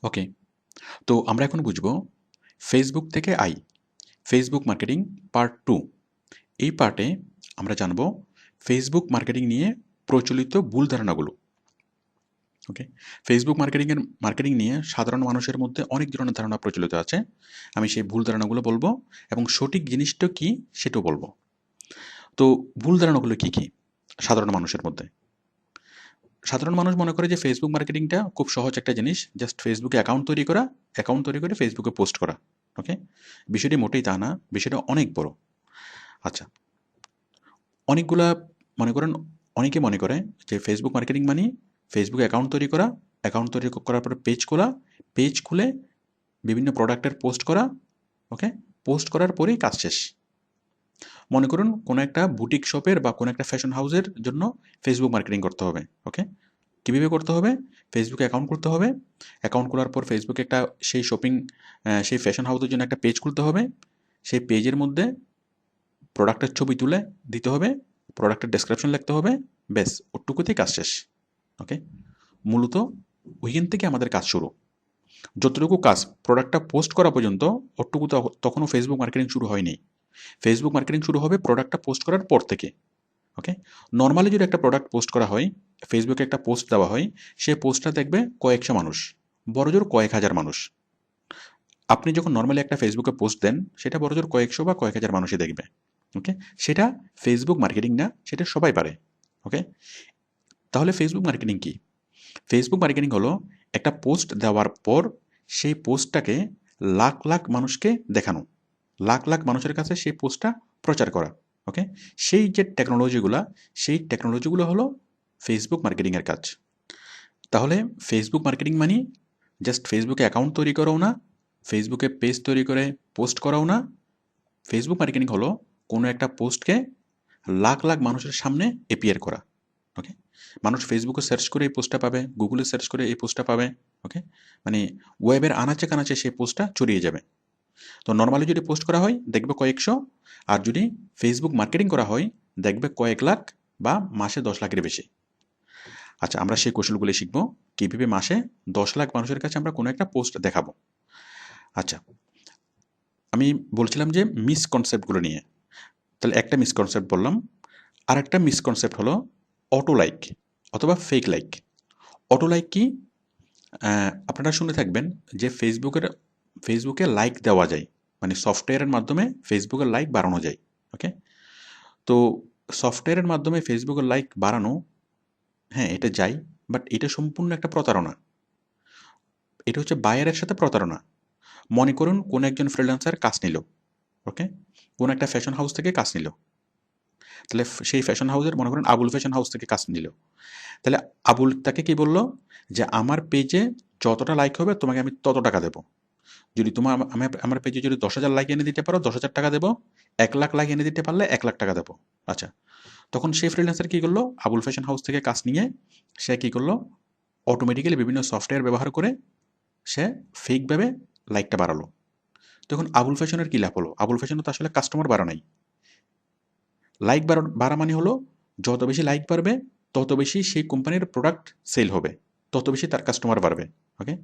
ওকে, তো আমরা এখন বুঝব ফেসবুক থেকে আই, ফেসবুক মার্কেটিং পার্ট 2। এই পার্টে আমরা জানব ফেসবুক মার্কেটিং নিয়ে প্রচলিত ভুল ধারণাগুলো। ওকে, ফেসবুক মার্কেটিং নিয়ে সাধারণ মানুষের মধ্যে অনেক ধরনের ধারণা প্রচলিত আছে। আমি সেই ভুল ধারণাগুলো বলবো এবং সঠিক জিনিসটা কি সেটাও বলবো। তো ভুল ধারণাগুলো কি কি সাধারণ মানুষের মধ্যে? সাধারণ মানুষ মনে করে যে ফেসবুক মার্কেটিংটা খুব সহজ একটা জিনিস, জাস্ট ফেসবুকে অ্যাকাউন্ট তৈরি করে ফেসবুকে পোস্ট করা। ওকে, বিষয়টি মোটেই তা না, বিষয়টা অনেক বড়। আচ্ছা, অনেকগুলা মনে করেন, অনেকে মনে করে যে ফেসবুক মার্কেটিং মানে ফেসবুকে অ্যাকাউন্ট তৈরি করার পরে পেজ খুলে বিভিন্ন প্রোডাক্টের পোস্ট করা। ওকে, পোস্ট করার পরেই কাজ শেষ। মনে করুন কোনো একটা বুটিক শপের বা কোনো একটা ফ্যাশন হাউসের জন্য ফেসবুক মার্কেটিং করতে হবে। ওকে, কীভাবে করতে হবে? ফেসবুকে অ্যাকাউন্ট করতে হবে, অ্যাকাউন্ট খোলার পর ফেসবুকে একটা সেই ফ্যাশন হাউসের জন্য একটা পেজ খুলতে হবে। সেই পেজের মধ্যে প্রোডাক্টের ছবি তুলে দিতে হবে, প্রোডাক্টের ডেসক্রিপশন লিখতে হবে, ব্যাস ওটুকুতেই কাজ শেষ। ওকে, মূলত ওইখান থেকে আমাদের কাজ শুরু। যতটুকু কাজ প্রোডাক্টটা পোস্ট করা পর্যন্ত, ওটুকু তখনও ফেসবুক মার্কেটিং শুরু হয়নি। ফেসবুক মার্কেটিং শুরু হবে প্রোডাক্টটা পোস্ট করার পর থেকে। ওকে, নর্মালি যদি একটা প্রোডাক্ট পোস্ট করা হয়, ফেসবুকে একটা পোস্ট দেওয়া হয়, সে পোস্টটা দেখবে কয়েকশো মানুষ, বড়জোর কয়েক হাজার মানুষ। আপনি যখন নর্মালি একটা ফেসবুকে পোস্ট দেন, সেটা বড়জোর কয়েকশো বা কয়েক হাজার মানুষই দেখবে। ওকে, সেটা ফেসবুক মার্কেটিং না, সেটা সবাই পারে। ওকে, তাহলে ফেসবুক মার্কেটিং কি? ফেসবুক মার্কেটিং হলো একটা পোস্ট দেওয়ার পর সেই পোস্টটাকে লাখ লাখ মানুষকে দেখানো, লাখ লাখ মানুষের কাছে সেই পোস্টটা প্রচার করা। ওকে, সেই টেকনোলজিগুলো হলো ফেসবুক মার্কেটিংয়ের কাজ। তাহলে ফেসবুক মার্কেটিং মানে জাস্ট ফেসবুকে অ্যাকাউন্ট তৈরি করাও না, ফেসবুকে পেজ তৈরি করে পোস্ট করাও না। ফেসবুক মার্কেটিং হলো কোনো একটা পোস্টকে লাখ লাখ মানুষের সামনে এপিয়ার করা। ওকে, মানুষ ফেসবুকে সার্চ করে এই পোস্টটা পাবে, গুগলে সার্চ করে এই পোস্টটা পাবে। ওকে, মানে ওয়েবের আনাচে কানাচে সেই পোস্টটা ছড়িয়ে যাবে। তো নর্মালি যদি পোস্ট করা হয় দেখবে কয়েকশো, আর যদি ফেসবুক মার্কেটিং করা হয় দেখবে কয়েক লাখ বা মাসে 10 লাখের বেশি। আচ্ছা, আমরা সেই কৌশলগুলি শিখব কীভাবে মাসে 10 লাখ মানুষের কাছে আমরা কোনো একটা পোস্ট দেখাবো। আচ্ছা, আমি বলছিলাম যে মিসকনসেপ্টগুলো নিয়ে, তাহলে একটা মিসকনসেপ্ট বললাম। আর একটা মিসকনসেপ্ট হলো অটো লাইক অথবা ফেক লাইক। অটো লাইক কি? আপনারা শুনে থাকবেন যে ফেসবুকে লাইক দেওয়া যায়, মানে সফটওয়্যারের মাধ্যমে ফেসবুকের লাইক বাড়ানো যায়। ওকে, তো সফটওয়্যারের মাধ্যমে ফেসবুকের লাইক বাড়ানো, হ্যাঁ এটা যায়, বাট এটা সম্পূর্ণ একটা প্রতারণা। এটা হচ্ছে বায়ারের সাথে প্রতারণা। মনে করুন কোন একজন ফ্রিল্যান্সার কাজ নিল। ওকে, কোন একটা ফ্যাশন হাউস থেকে কাজ নিল। তাহলে সেই ফ্যাশন হাউসের, মনে করেন আবুল ফ্যাশন হাউস থেকে কাজ নিল। তাহলে আবুল তাকে কি বলল যে আমার পেজে যতটা লাইক হবে তোমাকে আমি তত টাকা দেবো। যদি আমার পেজে যদি 10,000 লাইক এনে দিতে পারো 10,000 টাকা দেবো, 1 লাখ লাইক এনে দিতে পারলে 1 লাখ টাকা দেবো। আচ্ছা, তখন সেই ফ্রিল্যান্সার কী করলো? আবুল ফ্যাশন হাউস থেকে কাজ নিয়ে সে কী করলো? অটোমেটিক্যালি বিভিন্ন সফটওয়্যার ব্যবহার করে সে ফেকভাবে লাইকটা বাড়ালো। তখন আবুল ফ্যাশনের কী লাভ হলো? আবুল ফ্যাশনের তো আসলে কাস্টমার বাড়া নাই। লাইক বাড়া মানে হলো যত বেশি লাইক বাড়বে তত বেশি সেই কোম্পানির প্রোডাক্ট সেল হবে, তত বেশি তার কাস্টমার বাড়বে। ওকে,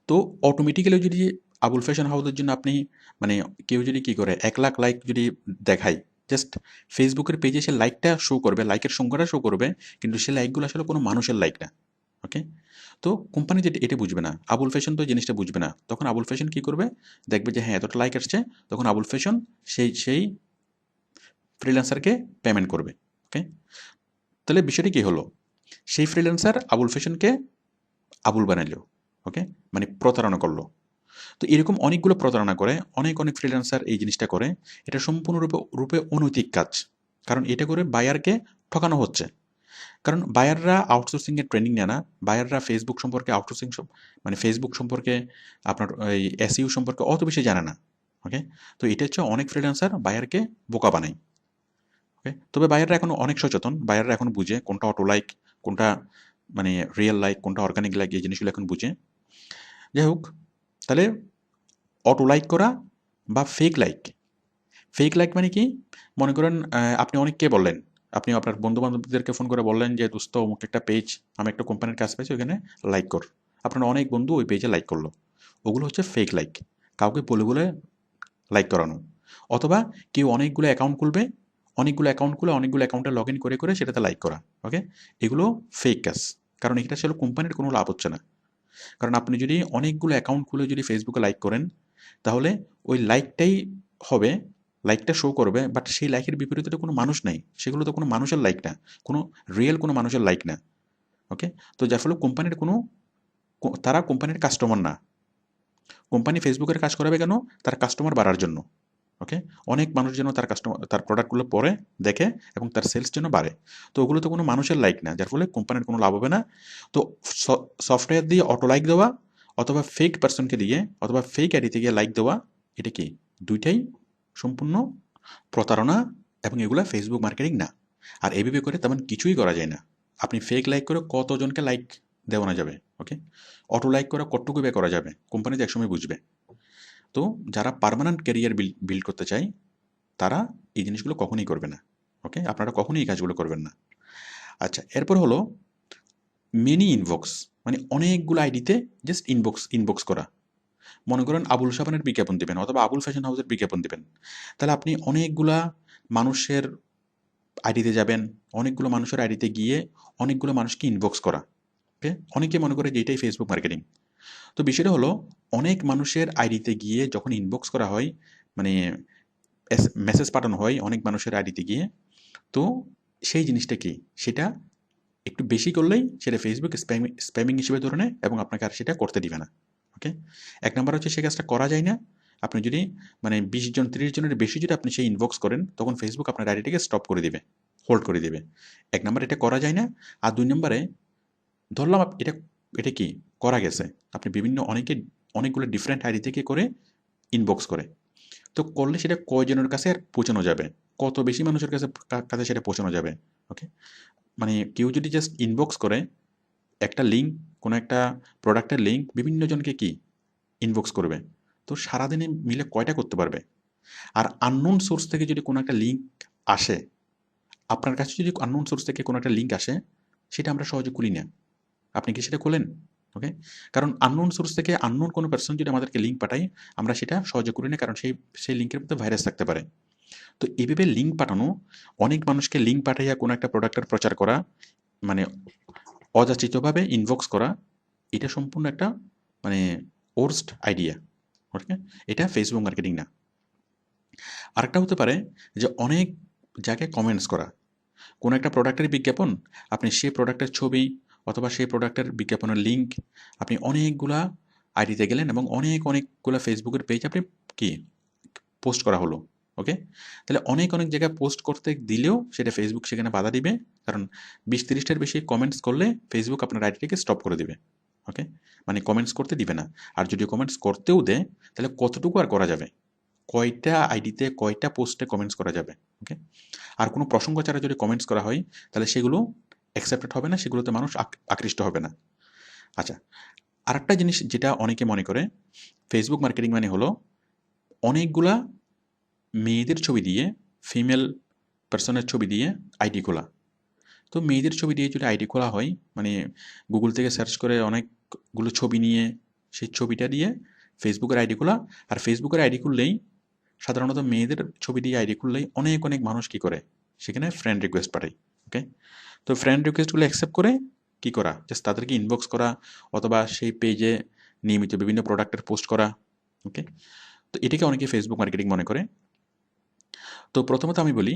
তো অটোমেটিক্যালি যদি আবুল ফ্যাশন হাউসের জন্য আপনি, মানে কেউ যদি কী করে 1 লাখ লাইক যদি দেখায়, জাস্ট ফেসবুকের পেজে সে লাইকটা শো করবে, লাইকের সংখ্যাটা শো করবে, কিন্তু সে লাইকগুলো আসলে কোনো মানুষের লাইক না। ওকে, তো কোম্পানি যেটা এটা বুঝবে না, আবুল ফ্যাশন তো জিনিসটা বুঝবে না। তখন আবুল ফ্যাশন কী করবে? দেখবে যে হ্যাঁ এতটা লাইক আসছে, তখন আবুল ফ্যাশন সেই ফ্রিল্যান্সারকে পেমেন্ট করবে। ওকে, তাহলে বিষয়টি কী হলো? সেই ফ্রিল্যান্সার আবুল ফ্যাশনকে আবুল বানাইলো। ওকে, মানে প্রতারণা করলো। তো এরকম অনেকগুলো প্রতারণা করে, অনেক ফ্রিল্যান্সার এই জিনিসটা করে। এটা সম্পূর্ণরূপে অনৈতিক কাজ, কারণ এটা করে বায়ারকে ঠকানো হচ্ছে। কারণ বায়াররা আউটসোর্সিংয়ের ট্রেনিং নেয় না, বায়াররা ফেসবুক সম্পর্কে মানে ফেসবুক সম্পর্কে আপনার এই এসইউ সম্পর্কে অত বেশি জানে না। ওকে, তো এটা হচ্ছে অনেক ফ্রিল্যান্সার বায়ারকে বোকা বানায়। ওকে, তবে বায়াররা এখন অনেক সচেতন, বায়াররা এখন বুঝে কোনটা অটো লাইক, কোনটা মানে রিয়েল লাইক, কোনটা অর্গানিক লাইক, এই জিনিসগুলো এখন বুঝে। যাই হোক, তাহলে অটো লাইক করা বা ফেক লাইক মানে কি? মনে করেন আপনি অনেককে বললেন, আপনি আপনার বন্ধু বান্ধবদেরকে ফোন করে বললেন যে দোস্ত অমুক একটা পেজ, আমি একটা কোম্পানির কাজ পেয়েছি, ওখানে লাইক কর। আপনার অনেক বন্ধু ওই পেজে লাইক করলো, ওগুলো হচ্ছে ফেক লাইক, কাউকে বলে বলে লাইক করানো। অথবা কেউ অনেকগুলো অ্যাকাউন্ট খুলবে, অনেকগুলো অ্যাকাউন্টে লগ ইন করে করে সেটাতে লাইক করা, ওকে, এগুলো ফেক কাজ। কারণ এটা ছিল কোম্পানির কোনো লাভ হচ্ছে না। কারণ আপনি যদি অনেকগুলো অ্যাকাউন্ট খুলে যদি ফেসবুকে লাইক করেন, তাহলে ওই লাইকটাই হবে, লাইকটা শো করবে, বাট সেই লাইকের বিপরীতে তো কোনো মানুষ নাই, সেগুলো তো কোনো মানুষের লাইক না, কোনো রিয়েল কোনো মানুষের লাইক না, ওকে। তো যার ফলে কোম্পানির কোনো, তারা কোম্পানির কাস্টমার না। কোম্পানি ফেসবুকের কাজ করাবে কেন? তার কাস্টমার বাড়ার জন্য, ওকে। অনেক মানুষ যেন তার কাস্টমার, তার প্রোডাক্টগুলো পরে দেখে এবং তার সেলস যেন বাড়ে। তো ওগুলো তো কোনো মানুষের লাইক না, যার ফলে কোম্পানির কোনো লাভ হবে না। তো সফটওয়্যার দিয়ে অটো লাইক দেওয়া অথবা ফেক পার্সনকে দিয়ে অথবা ফেক আইডিতে গিয়ে লাইক দেওয়া, এটা কি দুইটাই সম্পূর্ণ প্রতারণা, এবং এগুলা ফেসবুক মার্কেটিং না। আর এভাবে করে তেমন কিছুই করা যায় না। আপনি ফেক লাইক করে কতজনকে লাইক দেওয়ানো যাবে, ওকে, অটো লাইক করে কতটুকু বে করা যাবে, কোম্পানি তো একসময় বুঝবে। তো যারা পার্মানেন্ট ক্যারিয়ার বিল্ড করতে চায়, তারা এই জিনিসগুলো কখনোই করবে না, ওকে, আপনারা কখনোই এই কাজগুলো করবেন না। আচ্ছা, এরপর হলো মিনি ইনবক্স, মানে অনেকগুলো আইডিতে জাস্ট ইনবক্স করা। মনে করেন আবুল সাবানের বিজ্ঞাপন দিবেন অথবা আবুল ফ্যাশন হাউসের বিজ্ঞাপন দিবেন, তাহলে আপনি অনেকগুলা মানুষের আইডিতে যাবেন, অনেকগুলো মানুষের আইডিতে গিয়ে অনেকগুলো মানুষকে ইনবক্স করা, ওকে। অনেকে মনে করে যে এটাই ফেসবুক মার্কেটিং। তো বিষয়টা হলো, অনেক মানুষের আইডিতে গিয়ে যখন ইনবক্স করা হয়, মানে মেসেজ পাঠানো হয় অনেক মানুষের আইডিতে গিয়ে, তো সেই জিনিসটা কি, সেটা একটু বেশি করলেই সেটা ফেসবুক স্প্যামিং হিসেবে ধরে নেয় এবং আপনাকে আর সেটা করতে দিবে না, ওকে। এক নাম্বার হচ্ছে সে কাজটা করা যায় না। আপনি যদি মানে 20 জন 30 জনের বেশি যদি আপনি সেই ইনবক্স করেন, তখন ফেসবুক আপনার আইডিটাকে স্টপ করে দিবে, হোল্ড করে দিবে। এক নাম্বার এটা করা যায় না। আর দুই নম্বরে ধরলাম এটা, এটা কি করা গেছে, আপনি বিভিন্ন অনেকগুলো ডিফারেন্ট আইডি থেকে করে ইনবক্স করে, তো করলে সেটা কয়জনের কাছে আর পৌঁছানো যাবে, কত বেশি মানুষের কাছে কাছে সেটা পৌঁছানো যাবে, ওকে। মানে কেউ যদি জাস্ট ইনবক্স করে একটা লিঙ্ক, কোনো একটা প্রোডাক্টের লিঙ্ক বিভিন্ন জনকে কি ইনবক্স করবে, তো সারাদিনে মিলে কয়টা করতে পারবে? আর আননোন সোর্স থেকে যদি কোনো একটা লিঙ্ক আসে, আপনার কাছে যদি আননোন সোর্স থেকে কোনো একটা লিঙ্ক আসে, সেটা আমরা সহজে খুলি না। আপনি কি সেটা খোলেন? ওকে। কারণ আননোন সোর্স থেকে আননোন কোনো পার্সন যদি আমাদেরকে লিঙ্ক পাঠায়, আমরা সেটা সহজে করি না, কারণ সেই লিঙ্কের মধ্যে ভাইরাস থাকতে পারে। তো এইভাবে লিঙ্ক পাঠানো, অনেক মানুষকে লিঙ্ক পাঠাইয়া কোনো একটা প্রোডাক্টের প্রচার করা, মানে অযাচিতভাবে ইনবক্স করা, এটা সম্পূর্ণ একটা মানে ওর্স্ট আইডিয়া, ওকে। এটা ফেসবুক মার্কেটিং না। আরেকটা হতে পারে যে অনেক জায়গায় কমেন্টস করা, কোনো একটা প্রোডাক্টের বিজ্ঞাপন, আপনি সেই প্রোডাক্টের ছবি অথবা সেই প্রোডাক্টের বিজ্ঞাপনের লিঙ্ক আপনি অনেকগুলা আইডিতে গেলেন এবং অনেকগুলা ফেসবুকের পেজ আপনি কি পোস্ট করা হলো, ওকে। তাহলে অনেক জায়গায় পোস্ট করতে দিলেও সেটা ফেসবুক সেখানে বাধা দিবে, কারণ 20-30টার বেশি কমেন্টস করলে ফেসবুক আপনার আইডিটাকে স্টপ করে দিবে, ওকে। মানে কমেন্টস করতে দিবে না। আর যদি কমেন্টস করতেও দেয়, তাহলে কতটুকু আর করা যাবে, কয়টা আইডিতে কয়টা পোস্টে কমেন্টস করা যাবে, ওকে। আর কোনো প্রসঙ্গ ছাড়া যদি কমেন্টস করা হয়, তাহলে সেগুলো অ্যাকসেপ্টেড হবে না, সেগুলোতে মানুষ আকৃষ্ট হবে না। আচ্ছা, আরেকটা জিনিস যেটা অনেকে মনে করে ফেসবুক মার্কেটিং মানে হলো অনেকগুলা মেয়েদের ছবি দিয়ে, ফিমেল পার্সনের ছবি দিয়ে আইডি খোলা। তো মেয়েদের ছবি দিয়ে যদি আইডি খোলা হয়, মানে গুগল থেকে সার্চ করে অনেকগুলো ছবি নিয়ে সেই ছবিটা দিয়ে ফেসবুকের আইডি খোলা। আর ফেসবুকের আইডি খুললেই, সাধারণত মেয়েদের ছবি দিয়ে আইডি খুললেই অনেক মানুষ কী করে, সেখানে ফ্রেন্ড রিকোয়েস্ট পাঠায়, ওকে। তো ফ্রেন্ড রিকোয়েস্টগুলো অ্যাকসেপ্ট করে কী করা, জাস্ট তাদেরকে ইনবক্স করা অথবা সেই পেজে নিয়মিত বিভিন্ন প্রোডাক্টের পোস্ট করা, ওকে। তো এটাকে অনেকে ফেসবুক মার্কেটিং মনে করে। তো প্রথমত আমি বলি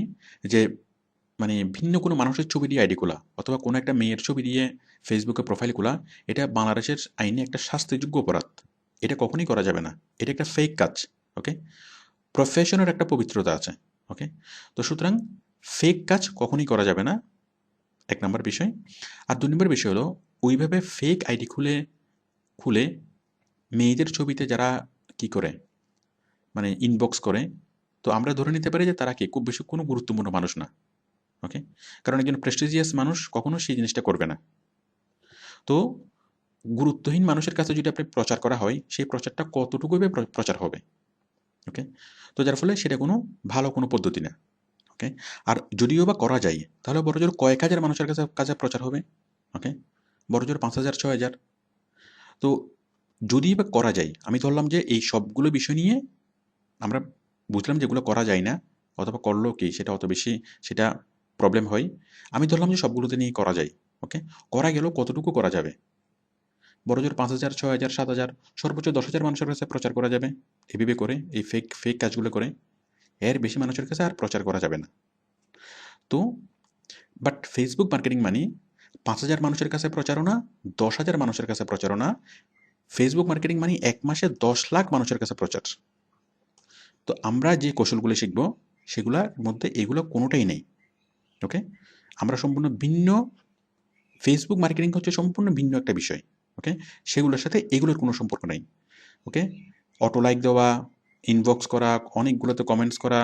যে মানে ভিন্ন কোনো মানুষের ছবি দিয়ে আইডি খোলা অথবা কোনো একটা মেয়ের ছবি দিয়ে ফেসবুকে প্রোফাইল খোলা, এটা বাংলাদেশের আইনে একটা শাস্তিযোগ্য অপরাধ। এটা কখনই করা যাবে না, এটা একটা ফেক কাজ, ওকে। প্রফেশনের একটা পবিত্রতা আছে, ওকে। তো সুতরাং ফেক কাজ কখনই করা যাবে না, এক নম্বর বিষয়। আর দুই নম্বর বিষয় হলো, ওইভাবে ফেক আইডি খুলে খুলে মেয়েদের ছবিতে যারা কি করে, মানে ইনবক্স করে, তো আমরা ধরে নিতে পারি যে তারা কি খুব বেশি কোনো গুরুত্বপূর্ণ মানুষ না, ওকে। কারণ একজন প্রেস্টিজিয়াস মানুষ কখনো সেই জিনিসটা করবে না। তো গুরুত্বহীন মানুষের কাছে যদি আপনি প্রচার করা হয়, সেই প্রচারটা কতটুকু প্রচার হবে, ওকে। তো যার ফলে সেটা কোনো ভালো কোনো পদ্ধতি না, ওকে। আর যদিও বা করা যায়, তাহলে বড়জোর কয়েক হাজার মানুষের কাছে কাছে প্রচার হবে, ওকে, বড়জোর 5,000 6,000। তো যদি বা করা যায়, আমি ধরলাম যে এই সবগুলো বিষয় নিয়ে আমরা বুঝলাম যেগুলো করা যায় না, অথবা করলেও কি সেটা অত বেশি সেটা প্রবলেম হয়, আমি ধরলাম যে সবগুলোতে নিয়ে করা যায়। ওকে, করা গেলেও কতটুকু করা যাবে? বড়জোর 5,000, 6,000, 7,000, সর্বোচ্চ 10,000 মানুষের কাছে প্রচার করা যাবে এভাবে করে, এই ফেক ফেক কাজগুলো করে। এর বেশি মানুষের কাছে আর প্রচার করা যাবে না। তো বাট ফেসবুক মার্কেটিং মানে 5,000 মানুষের কাছে প্রচারণা, 10,000 মানুষের কাছে প্রচারণা। ফেসবুক মার্কেটিং মানে 1 মাসে 10 লাখ মানুষের কাছে প্রচার। তো আমরা যে কৌশলগুলো শিখব সেগুলোর মধ্যে এগুলো কোনোটাই নেই। ওকে, আমরা সম্পূর্ণ ভিন্ন, ফেসবুক মার্কেটিং হচ্ছে সম্পূর্ণ ভিন্ন একটা বিষয়। ওকে, সেগুলোর সাথে এগুলোর কোনো সম্পর্ক নেই। ওকে, অটো লাইক দেওয়া, ইনবক্স করা, অনেকগুলোতে কমেন্টস করা,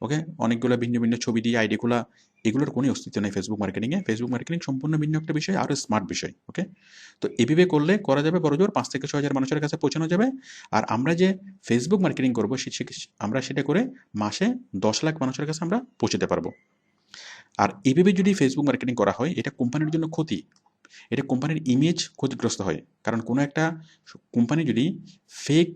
ওকে, অনেকগুলো ভিন্ন ভিন্ন ছবি দিয়ে আইডি খোলা, এগুলোর কোনো অস্তিত্ব নেই ফেসবুক মার্কেটিংয়ে। ফেসবুক মার্কেটিং সম্পূর্ণ ভিন্ন একটা বিষয়, আরও স্মার্ট বিষয়। ওকে, তো এভাবে করলে করা যাবে, বড়জোর 5 থেকে 6 হাজার মানুষের কাছে পৌঁছানো যাবে। আর আমরা যে ফেসবুক মার্কেটিং করবো আমরা সেটা করে মাসে 10 লাখ মানুষের কাছে আমরা পৌঁছতে পারবো। আর এভাবে যদি ফেসবুক মার্কেটিং করা হয়, এটা কোম্পানির জন্য ক্ষতি, এটা কোম্পানির ইমেজ ক্ষতিগ্রস্ত হয়। কারণ কোনো একটা কোম্পানি যদি ফেক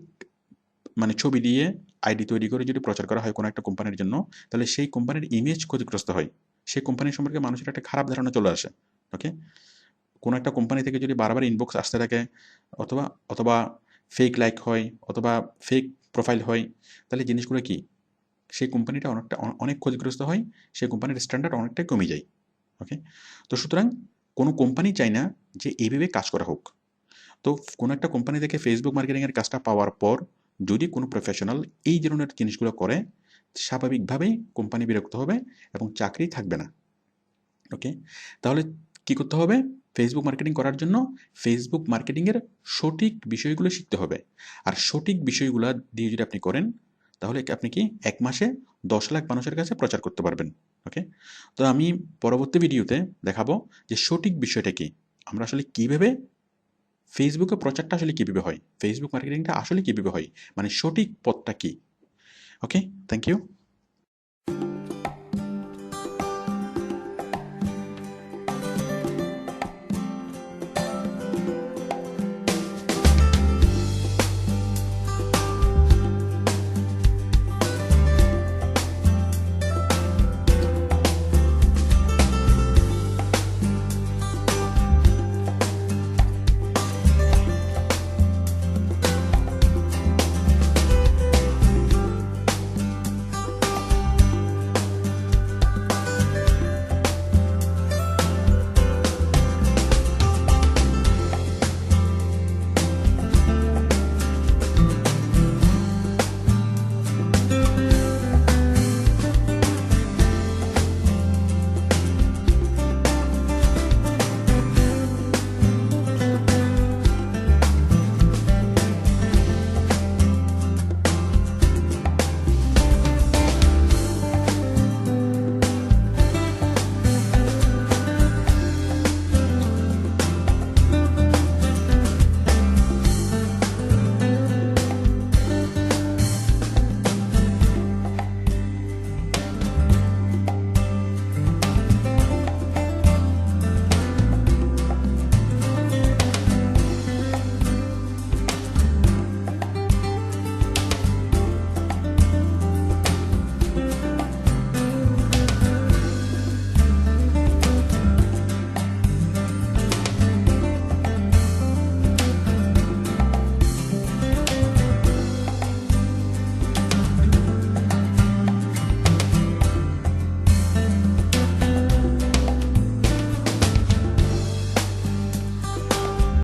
মানে ছবি দিয়ে আইডি তৈরি করে যদি প্রচার করা হয় কোনো একটা কোম্পানির জন্য, তাহলে সেই কোম্পানির ইমেজ ক্ষতিগ্রস্ত হয়, সেই কোম্পানির সম্পর্কে মানুষের একটা খারাপ ধারণা চলে আসে। ওকে, কোনো একটা কোম্পানি থেকে যদি বারবার ইনবক্স আসতে থাকে, অথবা অথবা ফেক লাইক হয়, অথবা ফেক প্রোফাইল হয়, তাহলে জিনিসগুলো কি, সেই কোম্পানিটা অনেক ক্ষতিগ্রস্ত হয়, সেই কোম্পানির স্ট্যান্ডার্ড অনেকটাই কমে যায়। ওকে, তো সুতরাং কোনো কোম্পানি চায় না যে এইভাবে কাজ করা হোক। তো কোনো একটা কোম্পানি থেকে ফেসবুক মার্কেটিংয়ের কাজটা পাওয়ার পর যদি কোনো প্রফেশনাল এই ধরনের জিনিসগুলো করে, স্বাভাবিকভাবেই কোম্পানি বিরক্ত হবে এবং চাকরি থাকবে না। ওকে, তাহলে কি করতে হবে? ফেসবুক মার্কেটিং করার জন্য ফেসবুক মার্কেটিংয়ের সঠিক বিষয়গুলো শিখতে হবে। আর সঠিক বিষয়গুলো দিয়ে যদি আপনি করেন, তাহলে আপনি কি 1 মাসে 10 লাখ মানুষের কাছে প্রচার করতে পারবেন। ওকে, তো আমি পরবর্তী ভিডিওতে দেখাবো যে সঠিক বিষয়টা কি, আমরা আসলে কীভাবে ফেসবুকে প্রচারটা আসলে কীভাবে হয়, ফেসবুক মার্কেটিংটা আসলে কীভাবে হয়, মানে সঠিক পথটা কী। ওকে, থ্যাংক ইউ।